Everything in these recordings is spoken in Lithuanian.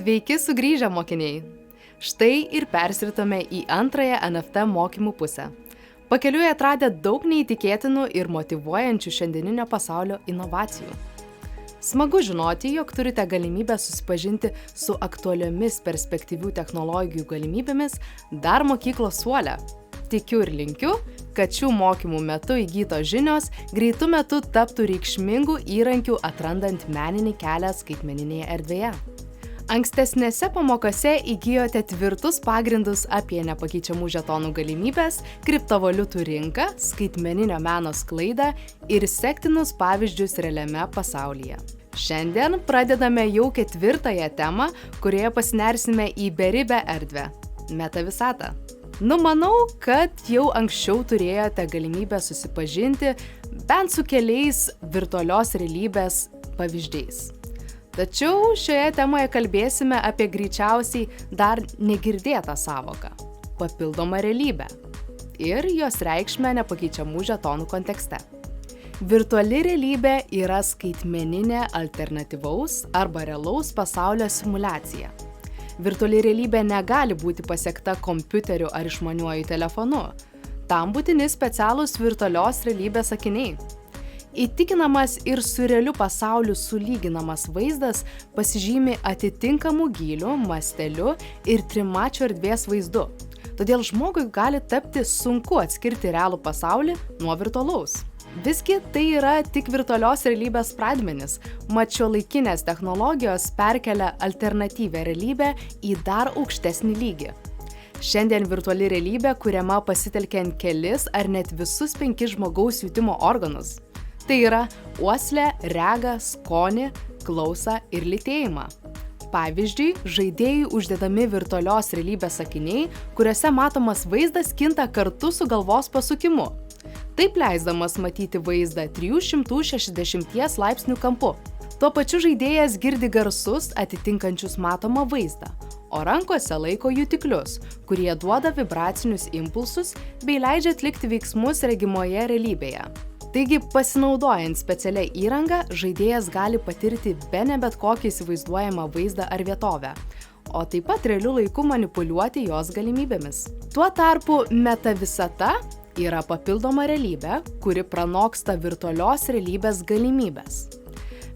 Sveiki sugrįžę mokiniai! Štai ir persritome į antrąją NFT mokymų pusę. Pakeliui atradę daug neįtikėtinų ir motyvuojančių šiandieninio pasaulio inovacijų. Smagu žinoti, jog turite galimybę susipažinti su aktualiomis perspektyvių technologijų galimybėmis dar mokyklos suole. Tikiu ir linkiu, kad šių mokymų metu įgytos žinios greitu metu taptų reikšmingų įrankių atrandant meninį kelią skaitmeninėje erdvėje. Ankstesnėse pamokose įgijote tvirtus pagrindus apie nepakeičiamų žetonų galimybės, kriptovaliutų rinką, skaitmeninio meno sklaidą ir sektinus pavyzdžius realiame pasaulyje. Šiandien pradedame jau ketvirtąją temą, kurioje pasinersime į beribę erdvę – meta visatą. Manau, kad jau anksčiau turėjote galimybę susipažinti bent su keliais virtualios realybės pavyzdžiais. Tačiau šioje temoje kalbėsime apie greičiausiai dar negirdėtą savoką – papildomą realybę ir jos reikšmę nepakeičiamų žetonų kontekste. Virtuali realybė yra skaitmeninė alternatyvaus arba realaus pasaulio simuliacija. Virtuali realybė negali būti pasiekta kompiuteriu ar išmaniuoju telefonu. Tam būtini specialūs virtualios realybės akiniai. Įtikinamas ir su realiu pasauliu sulyginamas vaizdas pasižymi atitinkamų gylių, masteliu ir trimačio erdvės vaizdu. Todėl žmogui gali tapti sunku atskirti realų pasaulį nuo virtualaus. Visgi tai yra tik virtualios realybės pradmenys, mat šiuolaikinės technologijos perkelia alternatyvią realybę į dar aukštesnį lygį. Šiandien virtuali realybė kuriama pasitelkiant kelis ar net visus 5 žmogaus jutimo organus. Tai yra uoslę, regą, skonį, klausą ir lytėjimą. Pavyzdžiui, žaidėjui uždedami virtualios realybės akiniai, kuriuose matomas vaizdas kinta kartu su galvos pasukimu. Taip leisdamas matyti vaizdą 360 laipsnių kampu. Tuo pačiu žaidėjas girdi garsus atitinkančius matomą vaizdą, o rankose laiko jutiklius, kurie duoda vibracinius impulsus bei leidžia atlikti veiksmus regimoje realybėje. Taigi, pasinaudojant specialią įrangą, žaidėjas gali patirti bene bet kokį įsivaizduojamą vaizdą ar vietovę, o taip pat realiu laiku manipuliuoti jos galimybėmis. Tuo tarpu meta visata yra papildoma realybė, kuri pranoksta virtualios realybės galimybės.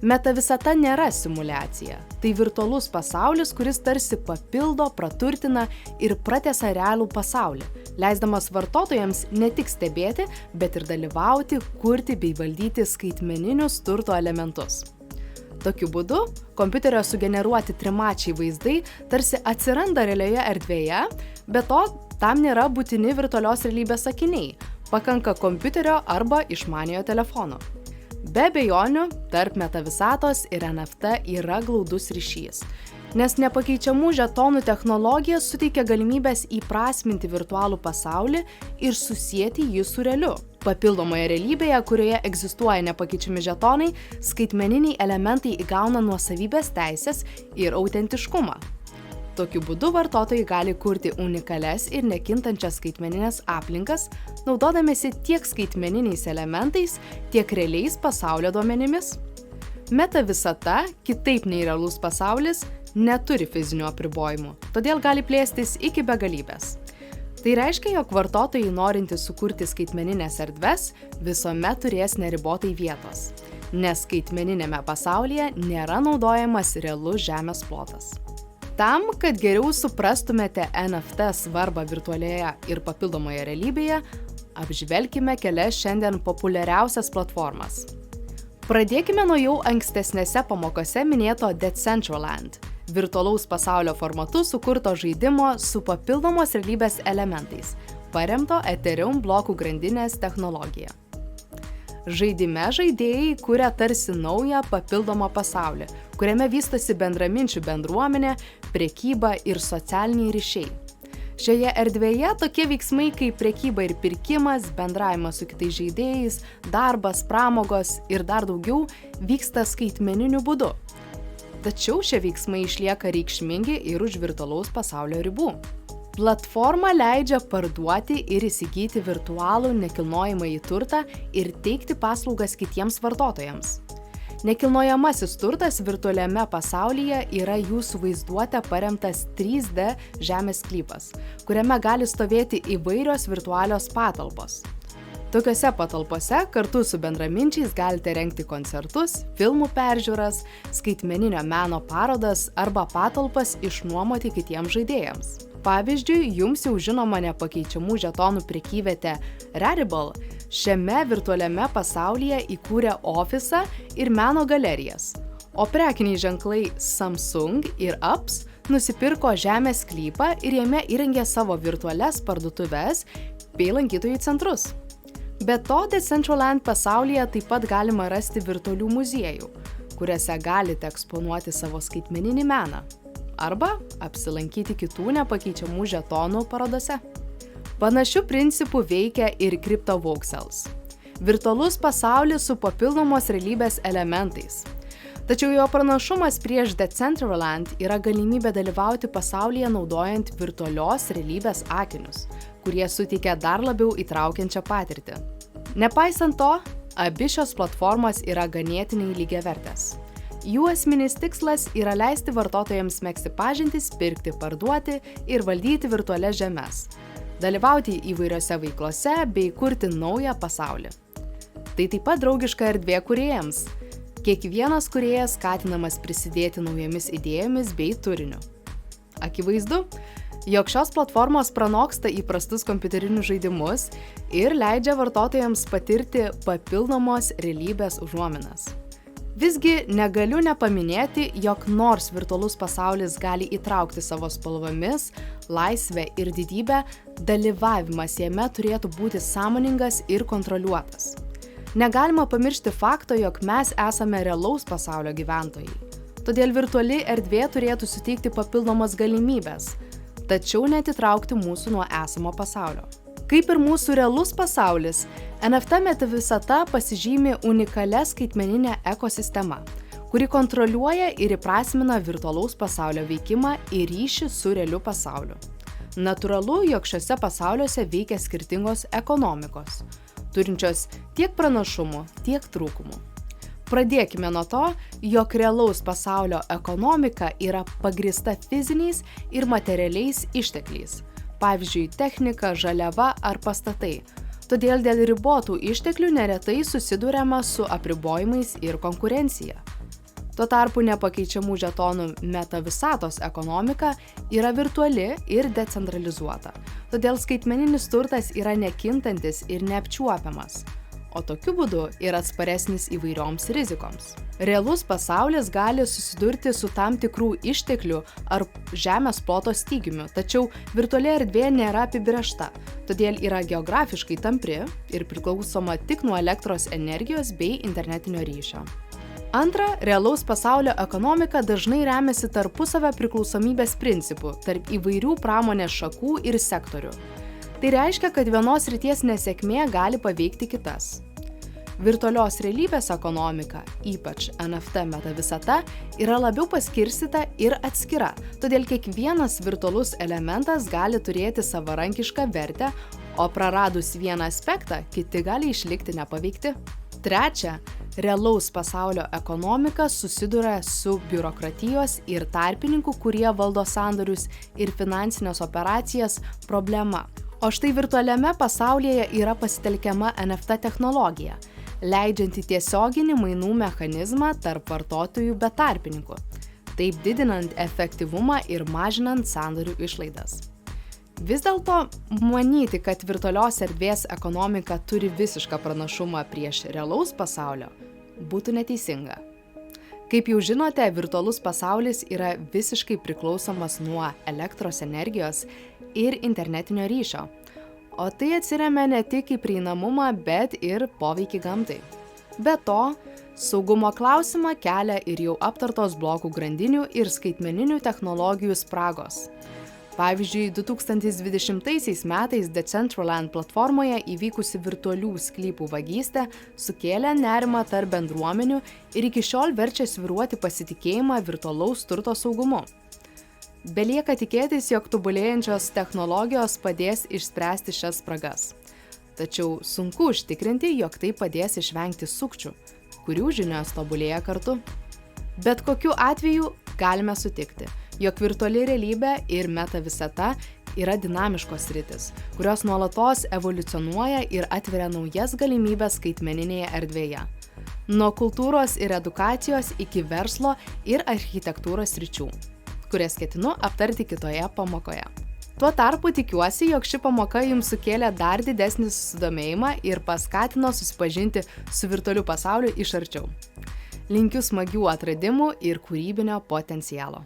Meta visata nėra simuliacija. Tai virtualus pasaulis, kuris tarsi papildo, praturtina ir pratęsia realų pasaulį, leisdamas vartotojams ne tik stebėti, bet ir dalyvauti, kurti bei valdyti skaitmeninius turto elementus. Tokiu būdu, kompiuterio sugeneruoti trimačiai vaizdai tarsi atsiranda realioje erdvėje, bet to tam nėra būtini virtualios realybės akiniai, pakanka kompiuterio arba išmaniojo telefono. Be abejonių, tarp meta visatos ir NFT yra glaudus ryšys, nes nepakeičiamų žetonų technologija suteikia galimybės įprasminti virtualų pasaulį ir susieti jį su realiu. Papildomoje realybėje, kurioje egzistuoja nepakeičiami žetonai, skaitmeniniai elementai įgauna nuosavybės teisės ir autentiškumą. Tokiu būdu vartotojai gali kurti unikalias ir nekintančias skaitmeninės aplinkas, naudodamiesi tiek skaitmeniniais elementais, tiek realiais pasaulio duomenimis. Meta visata, kitaip nei realus pasaulis, neturi fizinių apribojimų, todėl gali plėstis iki begalybės. Tai reiškia, jog vartotojai norintys sukurti skaitmeninės erdves visuomet turės neribotai vietos, nes skaitmeninėme pasaulyje nėra naudojamas realus žemės plotas. Tam, kad geriau suprastumėte NFT svarbą virtualioje ir papildomoje realybėje, apžvelkime kelias šiandien populiariausias platformas. Pradėkime nuo jau ankstesnėse pamokose minėto Decentraland, virtualaus pasaulio formatu sukurto žaidimo su papildomos realybės elementais, paremto Ethereum blokų grandinės technologija. Žaidime žaidėjai kuria tarsi naują papildomą pasaulį, kuriame vystosi bendraminčių bendruomenė, prekyba ir socialiniai ryšiai. Šioje erdvėje tokie veiksmai kaip prekyba ir pirkimas, bendravimas su kitais žaidėjais, darbas, pramogos ir dar daugiau vyksta skaitmeniniu būdu. Tačiau šie veiksmai išlieka reikšmingi ir už virtualaus pasaulio ribų. Platforma leidžia parduoti ir įsigyti virtualų nekilnojamąjį turtą ir teikti paslaugas kitiems vartotojams. Nekilnojamasis turtas virtualiame pasaulyje yra jūsų vaizduotę paremtas 3D žemės sklypas, kuriame gali stovėti įvairios virtualios patalpos. Tokiose patalpose kartu su bendraminčiais galite rengti koncertus, filmų peržiūras, skaitmeninio meno parodas arba patalpas išnuomoti kitiems žaidėjams. Pavyzdžiui, jums jau žinoma nepakeičiamų žetonų prekyvietė Rarible šiame virtualiame pasaulyje įkūrė ofisą ir meno galerijas, o prekiniai ženklai Samsung ir Ups nusipirko žemės sklypą ir jame įrengė savo virtualias parduotuves bei lankytojų centrus. Be to, Decentraland pasaulyje taip pat galima rasti virtualių muziejų, kuriuose galite eksponuoti savo skaitmeninį meną arba apsilankyti kitų nepakeičiamų žetonų parodose. Panašių principų veikia ir CryptoVoxels – virtualus pasaulis su papildomos realybės elementais. Tačiau jo pranašumas prieš Decentraland yra galimybė dalyvauti pasaulyje naudojant virtualios realybės akinius, kurie suteikia dar labiau įtraukiančią patirtį. Nepaisant to, abi šios platformos yra ganėtinai lygiavertės. Jų esminis tikslas yra leisti vartotojams megzti pažintis, pirkti, parduoti ir valdyti virtualias žemes, dalyvauti įvairiose veiklose bei kurti naują pasaulį. Tai taip pat draugiška erdvė kūrėjams. Kiekvienas kūrėjas skatinamas prisidėti naujomis idėjomis bei turiniu. Akivaizdu, jog šios platformos pranoksta įprastus kompiuterinius žaidimus ir leidžia vartotojams patirti papildomos realybės užuominas. Visgi negaliu nepaminėti, jog nors virtualus pasaulis gali įtraukti savo spalvomis, laisvę ir didybę, dalyvavimas jame turėtų būti sąmoningas ir kontroliuotas. Negalima pamiršti fakto, jog mes esame realaus pasaulio gyventojai. Todėl virtuali erdvė turėtų suteikti papildomas galimybės, tačiau neatitraukti mūsų nuo esamo pasaulio. Kaip ir mūsų realus pasaulis, NFT meta visata pasižymi unikalia skaitmeninė ekosistema, kuri kontroliuoja ir įprasmina virtualaus pasaulio veikimą ir ryšį su realiu pasauliu. Natūralu, jog šiuose pasauliuose veikia skirtingos ekonomikos, turinčios tiek pranašumų, tiek trūkumų. Pradėkime nuo to, jog realaus pasaulio ekonomika yra pagrįsta fiziniais ir materialiais ištekliais, pavyzdžiui, technika, žaliava ar pastatai. Todėl dėl ribotų išteklių neretai susiduriama su apribojimais ir konkurencija. Tuo tarpu nepakeičiamų žetonų meta visatos ekonomika yra virtuali ir decentralizuota. Todėl skaitmeninis turtas yra nekintantis ir neapčiuopiamas, o tokiu būdu yra atsparesnis įvairioms rizikoms. Realus pasaulis gali susidurti su tam tikrų išteklių ar žemės ploto stygiumi, tačiau virtuali erdvė nėra apibrėžta, todėl yra geografiškai tampri ir priklausoma tik nuo elektros energijos bei internetinio ryšio. Antra, realaus pasaulio ekonomika dažnai remiasi tarpusavio priklausomybės principu tarp įvairių pramonės šakų ir sektorių. Tai reiškia, kad vienos srities nesėkmė gali paveikti kitas. Virtualios realybės ekonomika, ypač NFT meta visata, yra labiau paskirstyta ir atskira, todėl kiekvienas virtualus elementas gali turėti savarankišką vertę, o praradus vieną aspektą, kiti gali išlikti nepaveikti. Trečia, realaus pasaulio ekonomika susiduria su biurokratijos ir tarpininkų, kurie valdo sandorius ir finansinės operacijas problema. O štai virtualiame pasaulyje yra pasitelkiama NFT technologija, leidžianti tiesioginį mainų mechanizmą tarp vartotojų be tarpininkų, taip didinant efektyvumą ir mažinant sandorių išlaidas. Vis dėlto, manyti, kad virtualios erdvės ekonomika turi visišką pranašumą prieš realaus pasaulio, būtų neteisinga. Kaip jau žinote, virtualus pasaulis yra visiškai priklausomas nuo elektros energijos ir internetinio ryšio, o tai atsiremia ne tik į prieinamumą, bet ir poveikį gamtai. Be to, saugumo klausimą kelia ir jau aptartos blokų grandinių ir skaitmeninių technologijų spragos. Pavyzdžiui, 2020 metais Decentraland platformoje įvykusi virtualių sklypų vagystė sukėlė nerimą tarp bendruomenių ir iki šiol verčia svyruoti pasitikėjimą virtualaus turto saugumu. Belieka tikėtis, jog tobulėjančios technologijos padės išspręsti šias spragas. Tačiau sunku užtikrinti, jog tai padės išvengti sukčių, kurių žinios tobulėja kartu. Bet kokiu atveju galime sutikti, jog virtuali realybė ir meta visata yra dinamiškos sritis, kurios nuolatos evoliucionuoja ir atveria naujas galimybės skaitmeninėje erdvėje. Nuo kultūros ir edukacijos iki verslo ir architektūros sričių, kurias ketinu aptarti kitoje pamokoje. Tuo tarpu tikiuosi, jog ši pamoka jums sukėlė dar didesnį susidomėjimą ir paskatino susipažinti su virtualiu pasauliu iš arčiau. Linkiu smagių atradimų ir kūrybinio potencialo.